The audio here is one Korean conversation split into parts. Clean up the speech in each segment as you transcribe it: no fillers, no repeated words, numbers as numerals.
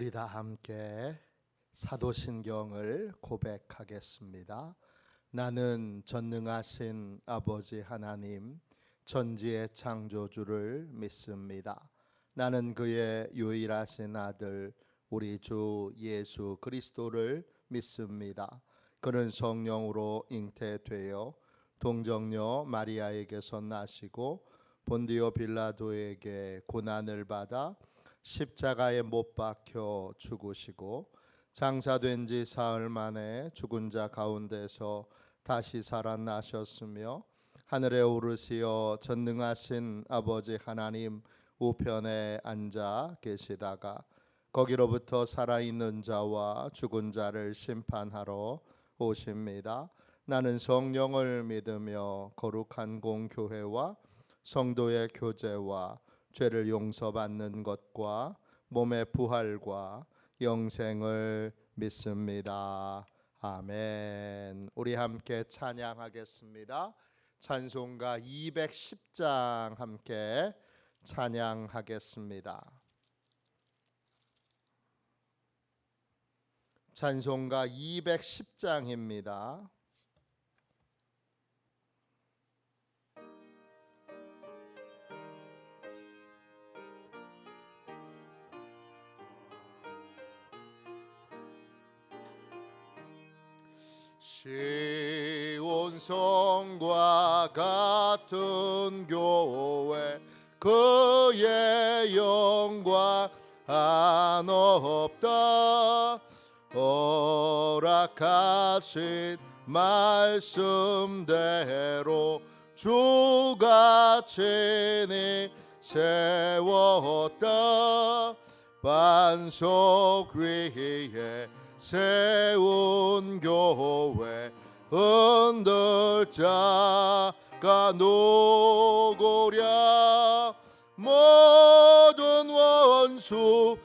우리 다 함께 사도신경을 고백하겠습니다. 나는 전능하신 아버지 하나님, 천지의 창조주를 믿습니다. 나는 그의 유일하신 아들 우리 주 예수 그리스도를 믿습니다. 그는 성령으로 잉태되어 동정녀 마리아에게서 나시고 본디오 빌라도에게 고난을 받아 십자가에 못 박혀 죽으시고 장사된 지 사흘 만에 죽은 자 가운데서 다시 살아나셨으며 하늘에 오르시어 전능하신 아버지 하나님 우편에 앉아 계시다가 거기로부터 살아있는 자와 죽은 자를 심판하러 오십니다. 나는 성령을 믿으며 거룩한 공교회와 성도의 교제와 죄를 용서받는 것과 몸의 부활과 영생을 믿습니다. 아멘. 우리 함께 찬양하겠습니다. 찬송가 210장 함께 찬양하겠습니다. 찬송가 210장입니다. 시온성과 같은 교회 그의 영광 한없다. 허락하신 말씀대로 주가 친히 세웠다. 반석 위에 세운 교회 흔들 자가 누구랴. 모든 원수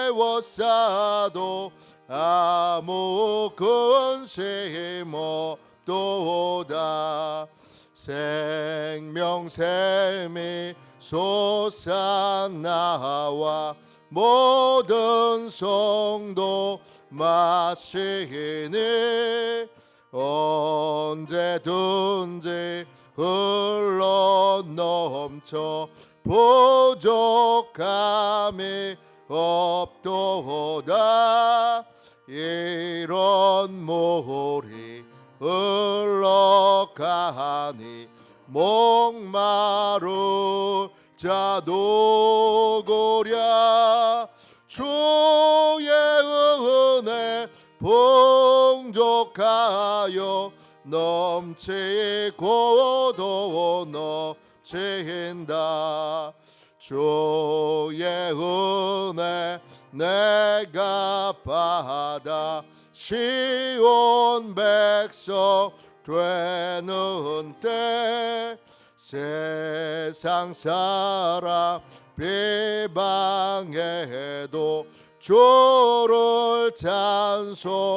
애워싸도 아무 근심 없도다. 생명샘이 솟아나와 모든 성도 마시니 언제든지 흘러넘쳐 부족함이 없도다. 이런 물이 흘러가니 목마를 자 누구랴. 주의 은혜 풍족하여 넘치고도 넘친다. 주의 은혜 내가 받아 시온 백성 되는 때 세상 사람 비방해도 주를 찬송하리라.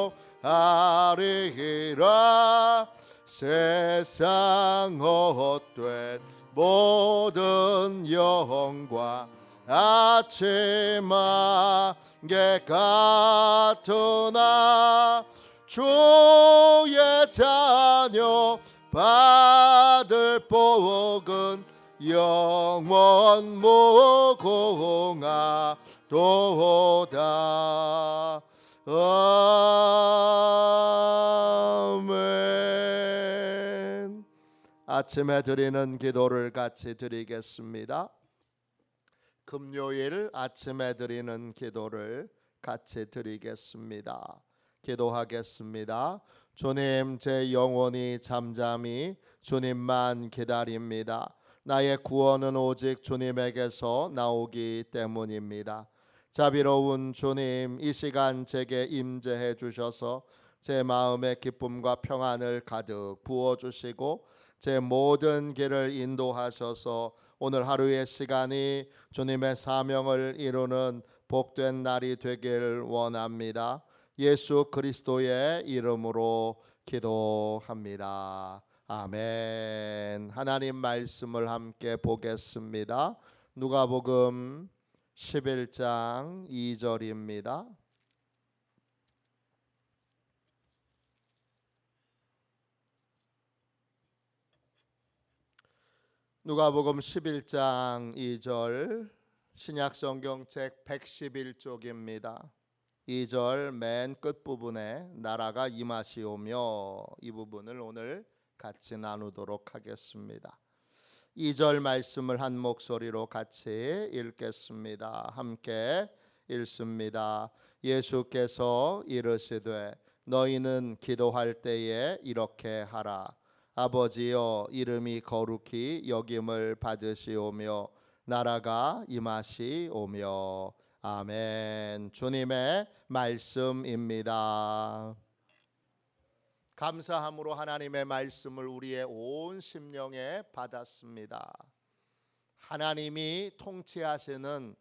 세상 헛된 모든 영광 아침 안개 같으나 주의 자녀 받을 복은 영원 무궁하도다. 아멘. 아침에 드리는 기도를 같이 드리겠습니다. 금요일 아침에 드리는 기도를 같이 드리겠습니다. 기도하겠습니다. 주님, 제 영혼이 잠잠히 주님만 기다립니다. 나의 구원은 오직 주님에게서 나오기 때문입니다. 자비로운 주님, 이 시간 제게 임재해 주셔서 제 마음에 기쁨과 평안을 가득 부어주시고 제 모든 길을 인도하셔서 오늘 하루의 시간이 주님의 사명을 이루는 복된 날이 되길 원합니다. 예수 그리스도의 이름으로 기도합니다. 아멘. 하나님 말씀을 함께 보겠습니다. 누가복음 11장 2절입니다. 누가복음 11장 2절 신약성경책 111쪽입니다. 2절 맨 끝부분에 나라가 임하시오며, 이 부분을 오늘 같이 나누도록 하겠습니다. 2절 말씀을 한 목소리로 같이 읽겠습니다. 함께 읽습니다. 예수께서 이르시되 너희는 기도할 때에 이렇게 하라. 아버지여, 이름이 거룩히 여김을 받으시오며 나라가 임하시오며. 아멘. 주님의 말씀입니다. 감사함으로 하나님의 말씀을 우리의 온 심령에 받았습니다. 하나님이 통치하시는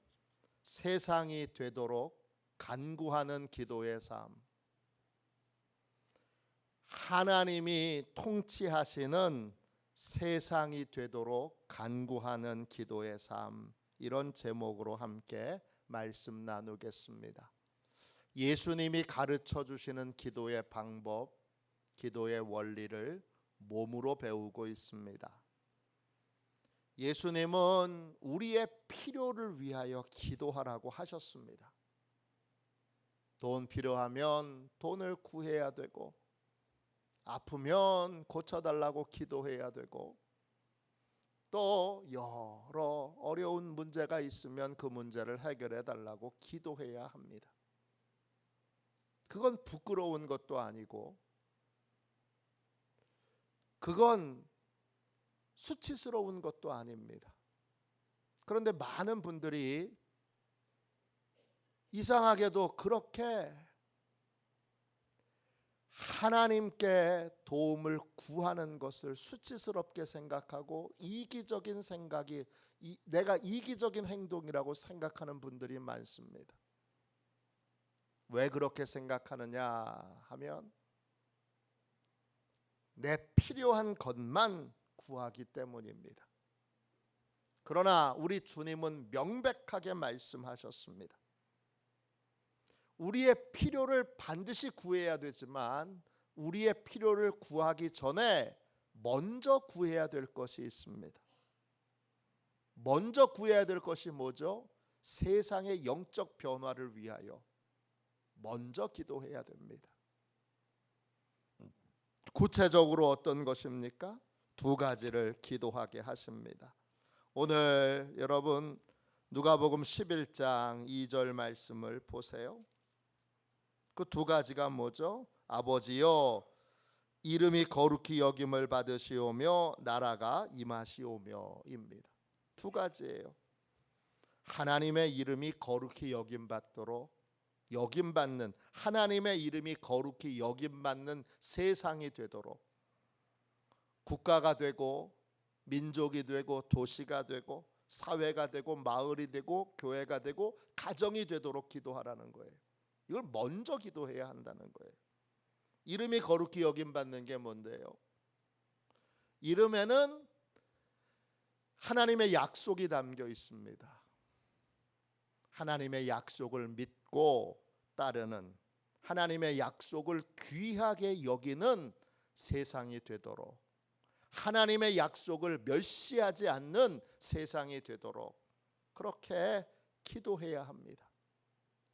세상이 되도록 간구하는 기도의 삶, 하나님이 통치하시는 세상이 되도록 간구하는 기도의 삶, 이런 제목으로 함께 말씀 나누겠습니다. 예수님이 가르쳐 주시는 기도의 방법, 기도의 원리를 몸으로 배우고 있습니다. 예수님은 우리의 필요를 위하여 기도하라고 하셨습니다. 돈 필요하면 돈을 구해야 되고, 아프면 고쳐달라고 기도해야 되고, 또 여러 어려운 문제가 있으면 그 문제를 해결해 달라고 기도해야 합니다. 그건 부끄러운 것도 아니고, 그건 수치스러운 것도 아닙니다. 그런데 많은 분들이 이상하게도 그렇게 하나님께 도움을 구하는 것을 수치스럽게 생각하고 이기적인 생각이, 내가 이기적인 행동이라고 생각하는 분들이 많습니다. 왜 그렇게 생각하느냐 하면 내 필요한 것만 구하기 때문입니다. 그러나 우리 주님은 명백하게 말씀하셨습니다. 우리의 필요를 반드시 구해야 되지만 우리의 필요를 구하기 전에 먼저 구해야 될 것이 있습니다. 먼저 구해야 될 것이 뭐죠? 세상의 영적 변화를 위하여 먼저 기도해야 됩니다. 구체적으로 어떤 것입니까? 두 가지를 기도하게 하십니다. 오늘 여러분 누가복음 11장 2절 말씀을 보세요. 그 두 가지가 뭐죠? 아버지여, 이름이 거룩히 여김을 받으시오며 나라가 임하시오며 입니다. 두 가지예요. 하나님의 이름이 거룩히 여김받도록, 여김받는, 하나님의 이름이 거룩히 여김받는 세상이 되도록, 국가가 되고 민족이 되고 도시가 되고 사회가 되고 마을이 되고 교회가 되고 가정이 되도록 기도하라는 거예요. 이걸 먼저 기도해야 한다는 거예요. 이름이 거룩히 여김받는 게 뭔데요? 이름에는 하나님의 약속이 담겨 있습니다. 하나님의 약속을 믿고 따르는, 하나님의 약속을 귀하게 여기는 세상이 되도록, 하나님의 약속을 멸시하지 않는 세상이 되도록 그렇게 기도해야 합니다.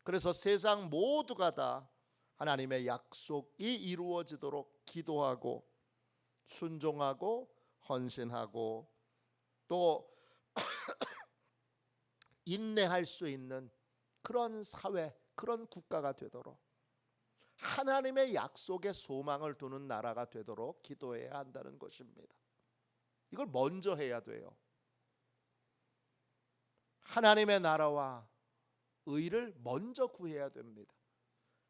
그래서 세상 모두가 다 하나님의 약속이 이루어지도록 기도하고 순종하고 헌신하고 또 인내할 수 있는 그런 사회, 그런 국가가 되도록, 하나님의 약속에 소망을 두는 나라가 되도록 기도해야 한다는 것입니다. 이걸 먼저 해야 돼요. 하나님의 나라와 의를 먼저 구해야 됩니다.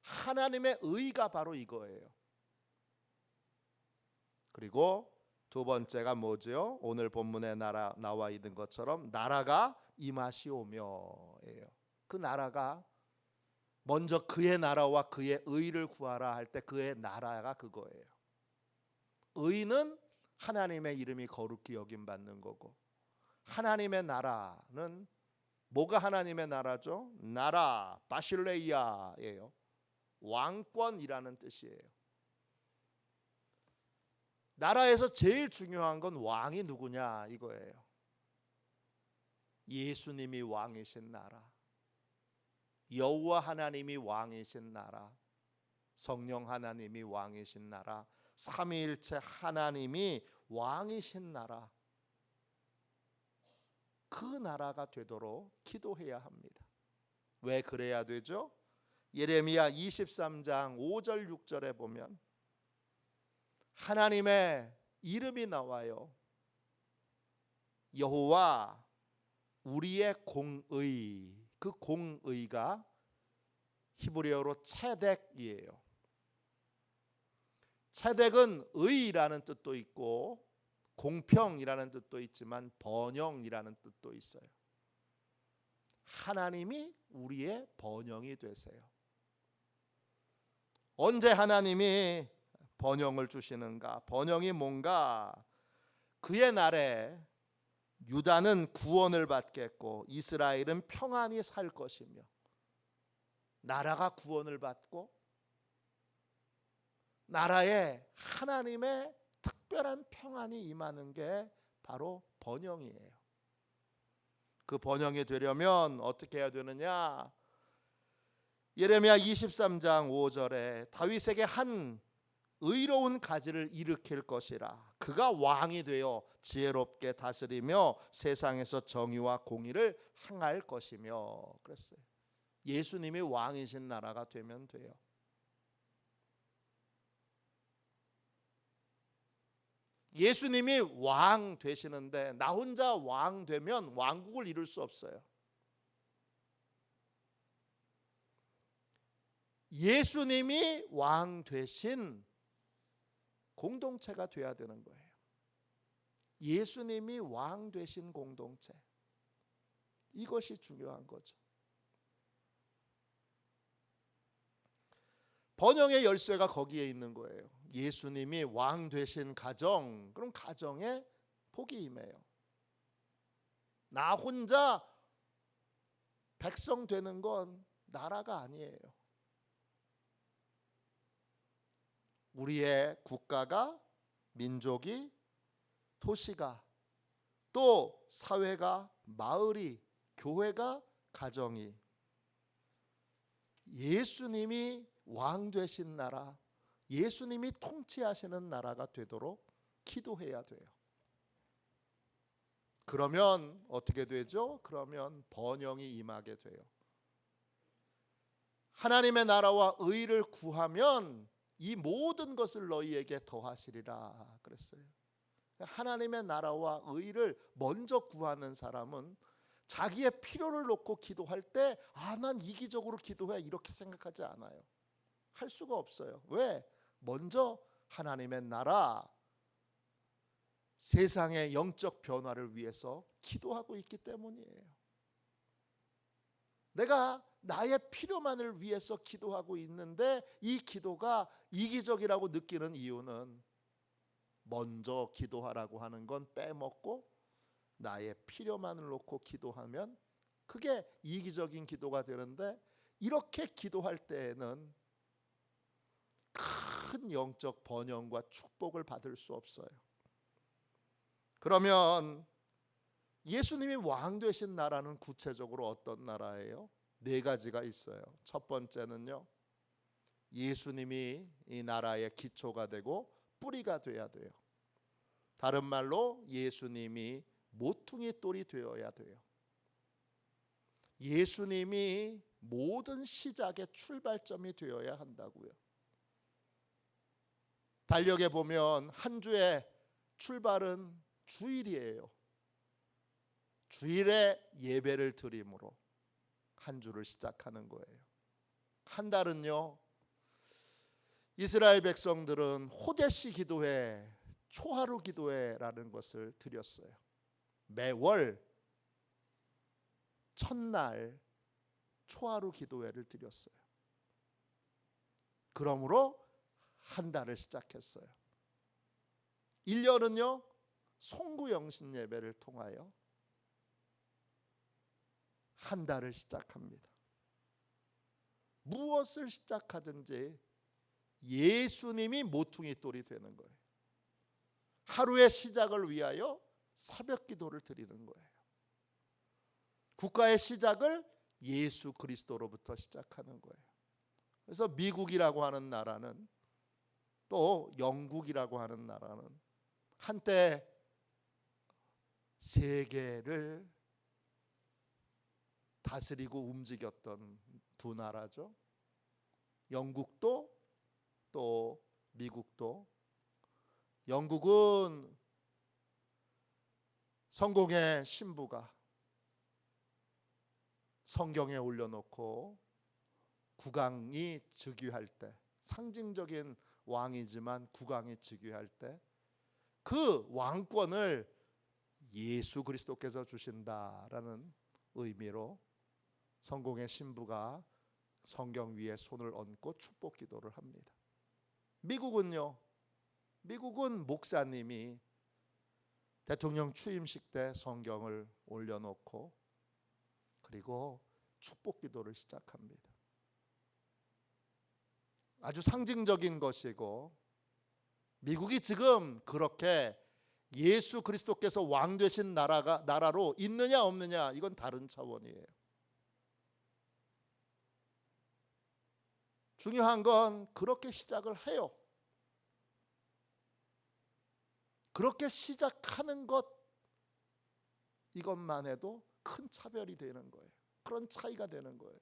하나님의 의가 바로 이거예요. 그리고 두 번째가 뭐죠? 오늘 본문에 나와 있는 것처럼 나라가 임하시오며예요. 그 나라가 먼저 그의 나라와 그의 의를 구하라 할 때 그의 나라가 그거예요. 의는 하나님의 이름이 거룩히 여김받는 거고, 하나님의 나라는 뭐가 하나님의 나라죠? 나라, 바실레이아예요. 왕권이라는 뜻이에요. 나라에서 제일 중요한 건 왕이 누구냐 이거예요. 예수님이 왕이신 나라, 여호와 하나님이 왕이신 나라, 성령 하나님이 왕이신 나라, 삼위일체 하나님이 왕이신 나라, 그 나라가 되도록 기도해야 합니다. 왜 그래야 되죠? 예레미야 23장 5절 6절에 보면 하나님의 이름이 나와요. 여호와 우리의 공의, 그 공의가 히브리어로 체덱이에요. 체덱은 의라는 뜻도 있고 공평이라는 뜻도 있지만 번영이라는 뜻도 있어요. 하나님이 우리의 번영이 되세요. 언제 하나님이 번영을 주시는가? 번영이 뭔가? 그의 날에 유다는 구원을 받겠고 이스라엘은 평안히 살 것이며, 나라가 구원을 받고 나라에 하나님의 특별한 평안이 임하는 게 바로 번영이에요. 그 번영이 되려면 어떻게 해야 되느냐? 예레미야 23장 5절에 다윗에게 한 의로운 가지를 일으킬 것이라. 그가 왕이 되어 지혜롭게 다스리며 세상에서 정의와 공의를 행할 것이며 그랬어요. 예수님이 왕이신 나라가 되면 돼요. 예수님이 왕 되시는데 나 혼자 왕 되면 왕국을 이룰 수 없어요. 예수님이 왕 되신 공동체가 돼야 되는 거예요. 예수님이 왕 되신 공동체, 이것이 중요한 거죠. 번영의 열쇠가 거기에 있는 거예요. 예수님이 왕 되신 가정, 그럼 가정에 복이 임해요. 나 혼자 백성 되는 건 나라가 아니에요. 우리의 국가가, 민족이, 도시가, 또 사회가, 마을이, 교회가, 가정이 예수님이 왕 되신 나라, 예수님이 통치하시는 나라가 되도록 기도해야 돼요. 그러면 어떻게 되죠? 그러면 번영이 임하게 돼요. 하나님의 나라와 의를 구하면 이 모든 것을 너희에게 더하시리라 그랬어요. 하나님의 나라와 의를 먼저 구하는 사람은 자기의 필요를 놓고 기도할 때 난 이기적으로 기도해 이렇게 생각하지 않아요. 할 수가 없어요. 왜? 먼저 하나님의 나라, 세상의 영적 변화를 위해서 기도하고 있기 때문이에요. 내가 나의 필요만을 위해서 기도하고 있는데 이 기도가 이기적이라고 느끼는 이유는 먼저 기도하라고 하는 건 빼먹고 나의 필요만을 놓고 기도하면 그게 이기적인 기도가 되는데, 이렇게 기도할 때에는 큰 영적 번영과 축복을 받을 수 없어요. 그러면 예수님이 왕 되신 나라는 구체적으로 어떤 나라예요? 네 가지가 있어요. 첫 번째는요, 예수님이 이 나라의 기초가 되고 뿌리가 돼야 돼요. 다른 말로 예수님이 모퉁이 돌이 되어야 돼요. 예수님이 모든 시작의 출발점이 되어야 한다고요. 달력에 보면 한 주의 출발은 주일이에요. 주일에 예배를 드림으로 한 주를 시작하는 거예요. 한 달은요, 이스라엘 백성들은 호데시 기도회, 초하루 기도회라는 것을 드렸어요. 매월 첫날 초하루 기도회를 드렸어요. 그러므로 한 달을 시작했어요. 1년은요 송구영신 예배를 통하여 한 달을 시작합니다. 무엇을 시작하든지 예수님이 모퉁이 돌이 되는 거예요. 하루의 시작을 위하여 새벽 기도를 드리는 거예요. 국가의 시작을 예수 그리스도로부터 시작하는 거예요. 그래서 미국이라고 하는 나라는, 또 영국이라고 하는 나라는 한때 세계를 다스리고 움직였던 두 나라죠. 영국도 또 미국도. 영국은 성공의 신부가 성경에 올려놓고 국왕이 즉위할 때, 상징적인 왕이지만 국왕이 즉위할 때 그 왕권을 예수 그리스도께서 주신다라는 의미로 성공의 신부가 성경 위에 손을 얹고 축복 기도를 합니다. 미국은요, 미국은 목사님이 대통령 취임식 때 성경을 올려놓고 그리고 축복 기도를 시작합니다. 아주 상징적인 것이고, 미국이 지금 그렇게 예수 그리스도께서 왕 되신 나라로 있느냐 없느냐, 이건 다른 차원이에요. 중요한 건 그렇게 시작을 해요. 그렇게 시작하는 것, 이것만 해도 큰 차별이 되는 거예요. 그런 차이가 되는 거예요.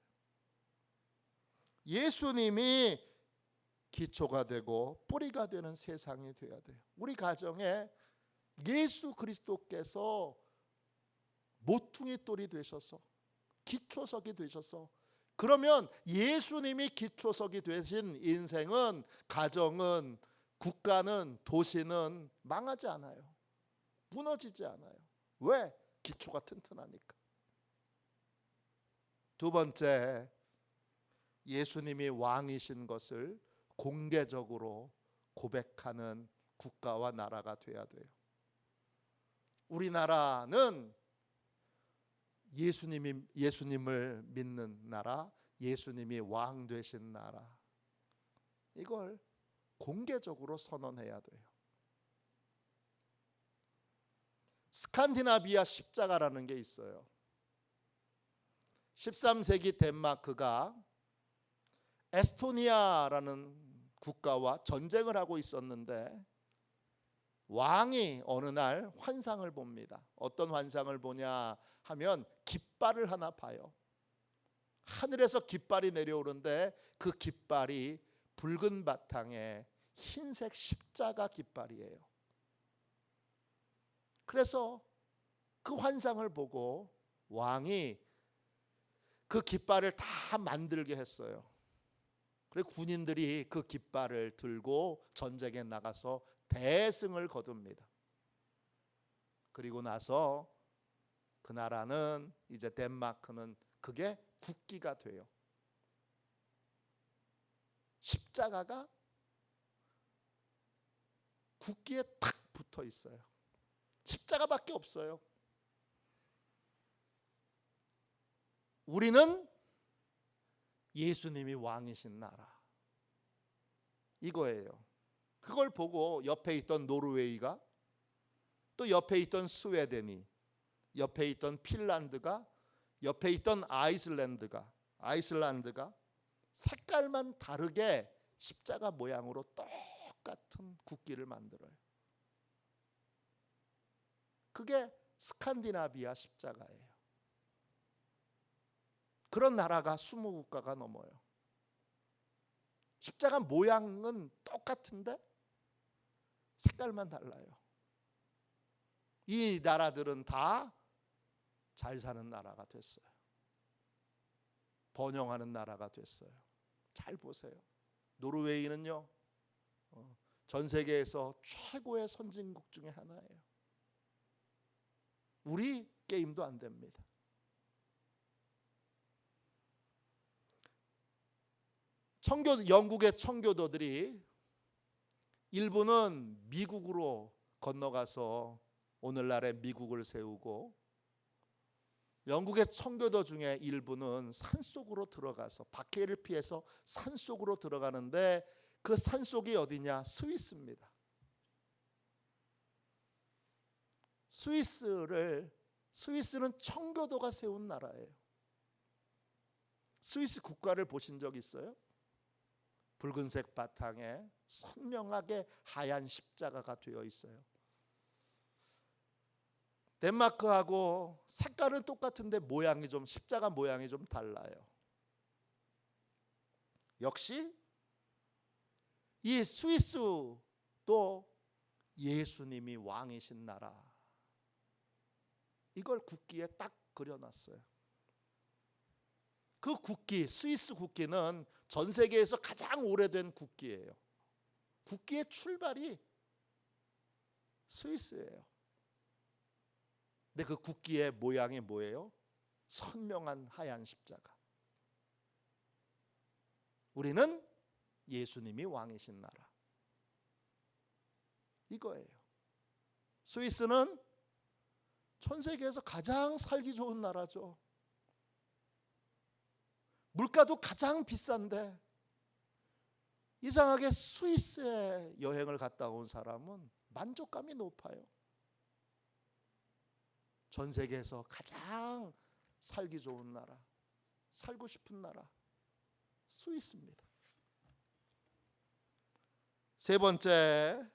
예수님이 기초가 되고 뿌리가 되는 세상이 되어야 돼요. 우리 가정에 예수 그리스도께서 모퉁이 돌이 되셔서 기초석이 되셔서, 그러면 예수님이 기초석이 되신 인생은, 가정은, 국가는, 도시는 망하지 않아요. 무너지지 않아요. 왜? 기초가 튼튼하니까. 두 번째, 예수님이 왕이신 것을 공개적으로 고백하는 국가와 나라가 돼야 돼요. 우리나라는 예수님을 믿는 나라, 예수님이 왕 되신 나라, 이걸 공개적으로 선언해야 돼요. 스칸디나비아 십자가라는 게 있어요. 13세기 덴마크가 에스토니아라는 국가와 전쟁을 하고 있었는데, 왕이 어느 날 환상을 봅니다. 어떤 환상을 보냐 하면 깃발을 하나 봐요. 하늘에서 깃발이 내려오는데 그 깃발이 붉은 바탕에 흰색 십자가 깃발이에요. 그래서 그 환상을 보고 왕이 그 깃발을 다 만들게 했어요. 그리고 군인들이 그 깃발을 들고 전쟁에 나가서 대승을 거둡니다. 그리고 나서 그 나라는, 이제 덴마크는 그게 국기가 돼요. 십자가가 국기에 탁 붙어 있어요. 십자가밖에 없어요. 우리는 예수님이 왕이신 나라, 이거예요. 그걸 보고 옆에 있던 노르웨이가, 또 옆에 있던 스웨덴이, 옆에 있던 핀란드가, 옆에 있던 아이슬란드가 색깔만 다르게 십자가 모양으로 똑같은 국기를 만들어요. 그게 스칸디나비아 십자가예요. 그런 나라가 20국가가 넘어요. 십자가 모양은 똑같은데 색깔만 달라요. 이 나라들은 다 잘 사는 나라가 됐어요. 번영하는 나라가 됐어요. 잘 보세요. 노르웨이는요, 전 세계에서 최고의 선진국 중에 하나예요. 우리 게임도 안 됩니다. 영국의 청교도들이 일부는 미국으로 건너가서 오늘날의 미국을 세우고, 영국의 청교도 중에 일부는 산속으로 들어가서 박해를 피해서 산속으로 들어가는데 그 산속이 어디냐? 스위스입니다. 스위스는 청교도가 세운 나라예요. 스위스 국가를 보신 적 있어요? 붉은색 바탕에 선명하게 하얀 십자가가 되어 있어요. 덴마크하고 색깔은 똑같은데 모양이 좀 십자가 모양이 좀 달라요. 역시 이 스위스도 예수님이 왕이신 나라. 이걸 국기에 딱 그려놨어요. 그 국기, 스위스 국기는 전 세계에서 가장 오래된 국기예요. 국기의 출발이 스위스예요. 근데 그 국기의 모양이 뭐예요? 선명한 하얀 십자가. 우리는 예수님이 왕이신 나라. 이거예요. 스위스는 전 세계에서 가장 살기 좋은 나라죠. 물가도 가장 비싼데 이상하게 스위스에 여행을 갔다 온 사람은 만족감이 높아요. 전 세계에서 가장 살기 좋은 나라, 살고 싶은 나라, 스위스입니다. 세 번째,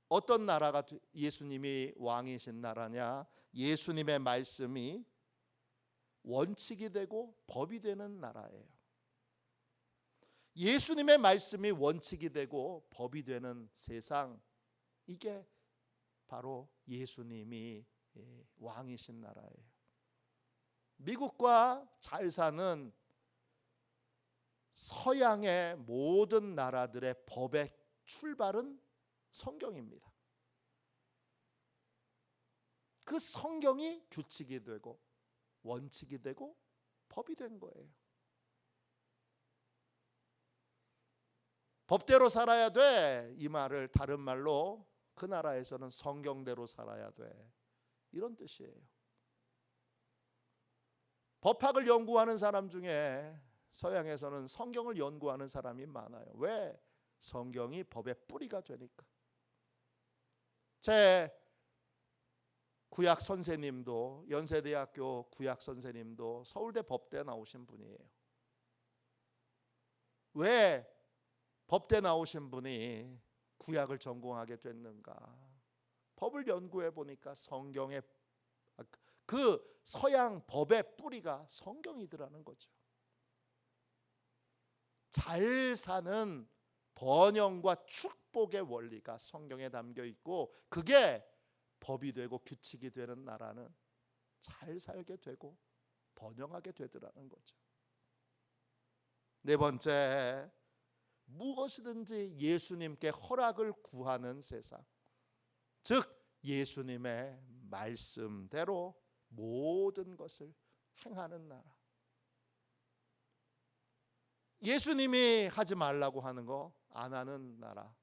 어떤 나라가 예수님이 왕이신 나라냐? 예수님의 말씀이 원칙이 되고 법이 되는 나라예요. 예수님의 말씀이 원칙이 되고 법이 되는 세상, 이게 바로 예수님이 왕이신 나라예요. 미국과 잘 사는 서양의 모든 나라들의 법의 출발은 성경입니다. 그 성경이 규칙이 되고 원칙이 되고 법이 된 거예요. 법대로 살아야 돼, 이 말을 다른 말로 그 나라에서는 성경대로 살아야 돼, 이런 뜻이에요. 법학을 연구하는 사람 중에 서양에서는 성경을 연구하는 사람이 많아요. 왜? 성경이 법의 뿌리가 되니까. 제 구약 선생님도, 연세대학교 구약 선생님도 서울대 법대 나오신 분이에요. 왜 법대 나오신 분이 구약을 전공하게 됐는가? 법을 연구해 보니까 성경의 그 서양 법의 뿌리가 성경이더라는 거죠. 잘 사는 번영과 축복의 원리가 성경에 담겨 있고, 그게 법이 되고 규칙이 되는 나라는 잘 살게 되고 번영하게 되더라는 거죠. 네 번째, 무엇이든지 예수님께 허락을 구하는 세상, 즉 예수님의 말씀대로 모든 것을 행하는 나라. 예수님이 하지 말라고 하는 거 안 하는 나라,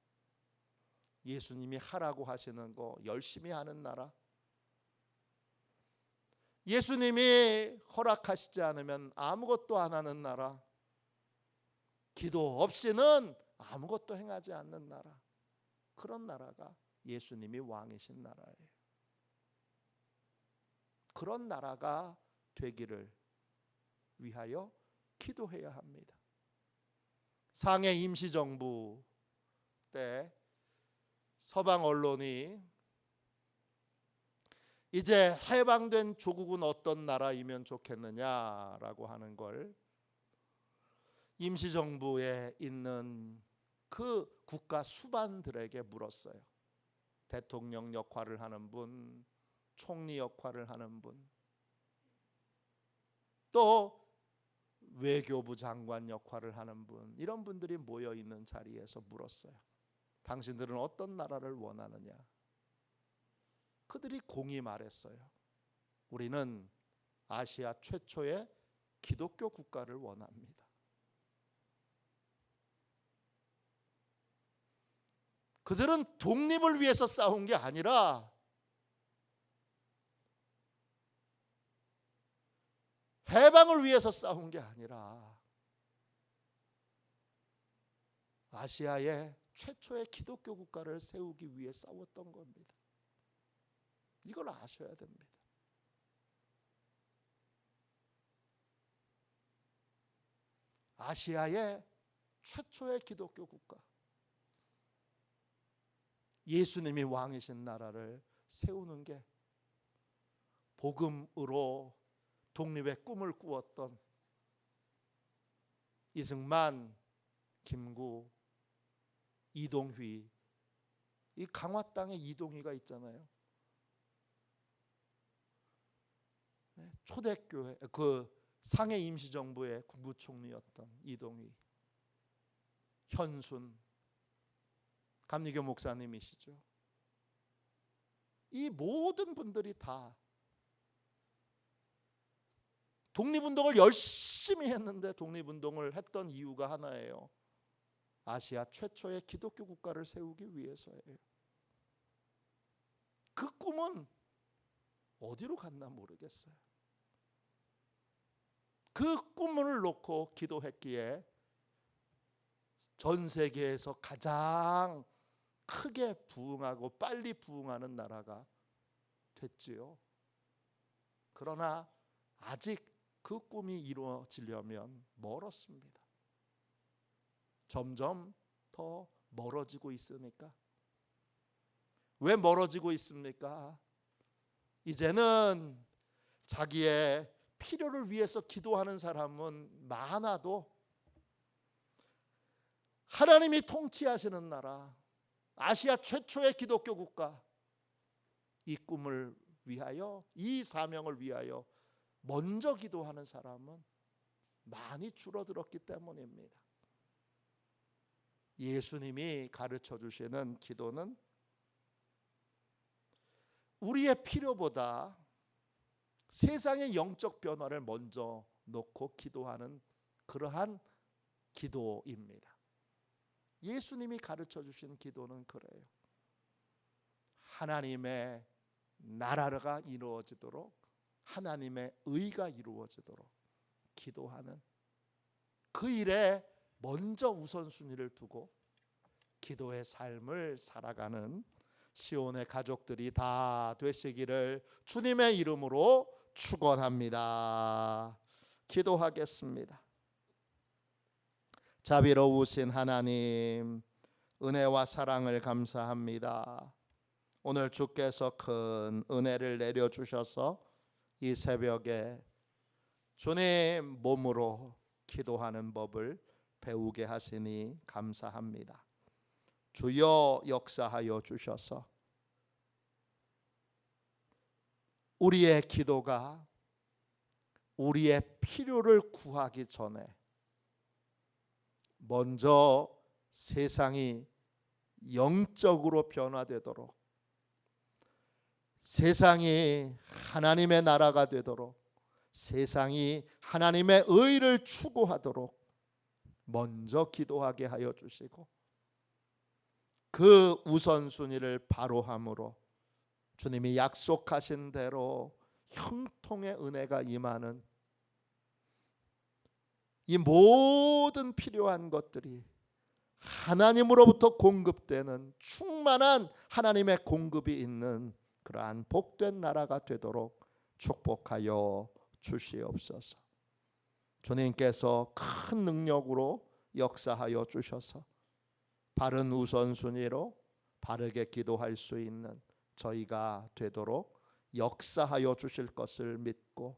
예수님이 하라고 하시는 거 열심히 하는 나라, 예수님이 허락하시지 않으면 아무것도 안 하는 나라, 기도 없이는 아무것도 행하지 않는 나라, 그런 나라가 예수님이 왕이신 나라예요. 그런 나라가 되기를 위하여 기도해야 합니다. 상해 임시정부 때 서방 언론이 이제 해방된 조국은 어떤 나라이면 좋겠느냐라고 하는 걸 임시정부에 있는 그 국가 수반들에게 물었어요. 대통령 역할을 하는 분, 총리 역할을 하는 분, 또 외교부 장관 역할을 하는 분, 이런 분들이 모여 있는 자리에서 물었어요. 당신들은 어떤 나라를 원하느냐? 그들이 공히 말했어요. 우리는 아시아 최초의 기독교 국가를 원합니다. 그들은 독립을 위해서 싸운 게 아니라 해방을 위해서 싸운 게 아니라 아시아의 최초의 기독교 국가를 세우기 위해 싸웠던 겁니다. 이걸 아셔야 됩니다. 아시아의 최초의 기독교 국가, 예수님이 왕이신 나라를 세우는 게 복음으로 독립의 꿈을 꾸었던 이승만, 김구, 이동휘, 이 강화 땅에 이동휘가 있잖아요. 초대교회 그 상해 임시정부의 국무총리였던 이동휘, 현순 감리교 목사님이시죠. 이 모든 분들이 다 독립운동을 열심히 했는데 독립운동을 했던 이유가 하나예요. 아시아 최초의 기독교 국가를 세우기 위해서예요. 그 꿈은 어디로 갔나 모르겠어요. 그 꿈을 놓고 기도했기에 전 세계에서 가장 크게 부흥하고 빨리 부흥하는 나라가 됐지요. 그러나 아직 그 꿈이 이루어지려면 멀었습니다. 점점 더 멀어지고 있으니까. 왜 멀어지고 있습니까? 이제는 자기의 필요를 위해서 기도하는 사람은 많아도 하나님이 통치하시는 나라, 아시아 최초의 기독교 국가, 이 꿈을 위하여, 이 사명을 위하여 먼저 기도하는 사람은 많이 줄어들었기 때문입니다. 예수님이 가르쳐 주시는 기도는 우리의 필요보다 세상의 영적 변화를 먼저 놓고 기도하는 그러한 기도입니다. 예수님이 가르쳐 주신 기도는 그래요. 하나님의 나라가 이루어지도록, 하나님의 의가 이루어지도록 기도하는 그 일에 먼저 우선순위를 두고 기도의 삶을 살아가는 시온의 가족들이 다 되시기를 주님의 이름으로 축원합니다. 기도하겠습니다. 자비로우신 하나님, 은혜와 사랑을 감사합니다. 오늘 주께서 큰 은혜를 내려주셔서 이 새벽에 주님 몸으로 기도하는 법을 배우게 하시니 감사합니다. 주여 역사하여 주셔서 우리의 기도가 우리의 필요를 구하기 전에 먼저 세상이 영적으로 변화되도록, 세상이 하나님의 나라가 되도록, 세상이 하나님의 의를 추구하도록 먼저 기도하게 하여 주시고, 그 우선순위를 바로 함으로 주님이 약속하신 대로 형통의 은혜가 임하는 이 모든 필요한 것들이 하나님으로부터 공급되는 충만한 하나님의 공급이 있는 그러한 복된 나라가 되도록 축복하여 주시옵소서. 주님께서 큰 능력으로 역사하여 주셔서 바른 우선순위로 바르게 기도할 수 있는 저희가 되도록 역사하여 주실 것을 믿고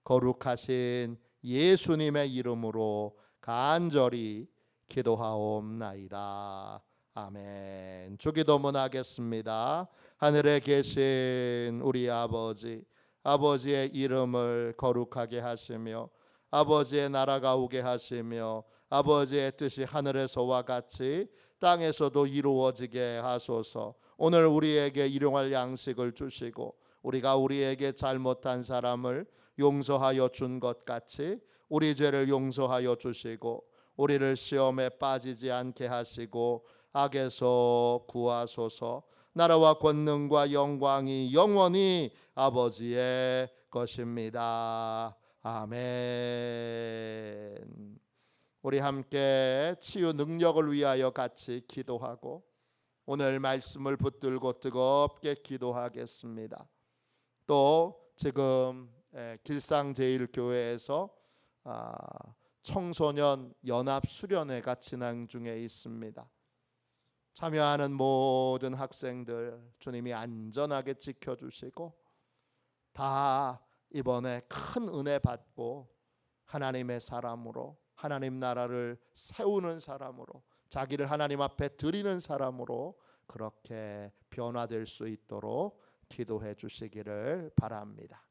거룩하신 예수님의 이름으로 간절히 기도하옵나이다. 아멘. 주기도문 하겠습니다. 하늘에 계신 우리 아버지, 아버지의 이름을 거룩하게 하시며 아버지의 나라가 오게 하시며 아버지의 뜻이 하늘에서와 같이 땅에서도 이루어지게 하소서. 오늘 우리에게 일용할 양식을 주시고 우리가 우리에게 잘못한 사람을 용서하여 준 것 같이 우리 죄를 용서하여 주시고 우리를 시험에 빠지지 않게 하시고 악에서 구하소서. 나라와 권능과 영광이 영원히 아버지의 것입니다. 아멘. 우리 함께 치유 능력을 위하여 같이 기도하고 오늘 말씀을 붙들고 뜨겁게 기도하겠습니다. 또 지금 길상제일교회에서 청소년 연합 수련회가 진행 중에 있습니다. 참여하는 모든 학생들 주님이 안전하게 지켜주시고 다 이번에 큰 은혜 받고 하나님의 사람으로 하나님 나라를 세우는 사람으로 자기를 하나님 앞에 드리는 사람으로 그렇게 변화될 수 있도록 기도해 주시기를 바랍니다.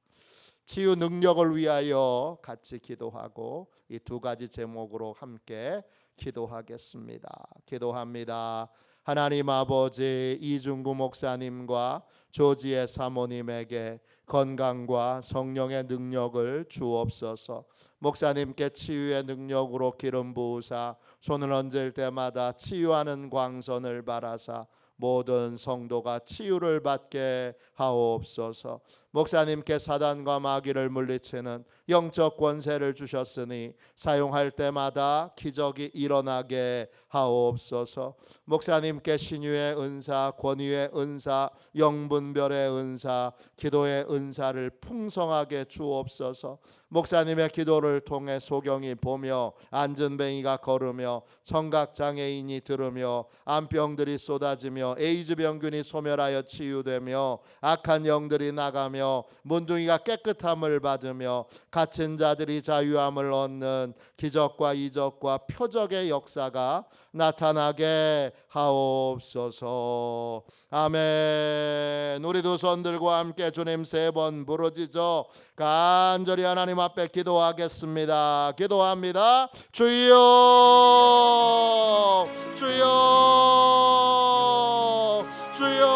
치유 능력을 위하여 같이 기도하고 이 두 가지 제목으로 함께 기도하겠습니다. 기도합니다. 하나님 아버지, 이중구 목사님과 조지의 사모님에게 건강과 성령의 능력을 주옵소서. 목사님께 치유의 능력으로 기름 부으사 손을 얹을 때마다 치유하는 광선을 바라사 모든 성도가 치유를 받게 하옵소서. 목사님께 사단과 마귀를 물리치는 영적 권세를 주셨으니 사용할 때마다 기적이 일어나게 하옵소서. 목사님께 신유의 은사, 권위의 은사, 영분별의 은사, 기도의 은사를 풍성하게 주옵소서. 목사님의 기도를 통해 소경이 보며 안전뱅이가 걸으며 청각장애인이 들으며 암병들이 쏟아지며 에이즈 병균이 소멸하여 치유되며 악한 영들이 나가며 문둥이가 깨끗함을 받으며 갇힌 자들이 자유함을 얻는 기적과 이적과 표적의 역사가 나타나게 하옵소서. 아멘. 우리 두 손 들고 함께 주님 3번 부르짖어 간절히 하나님 앞에 기도하겠습니다. 기도합니다. 주여, 주여, 주여.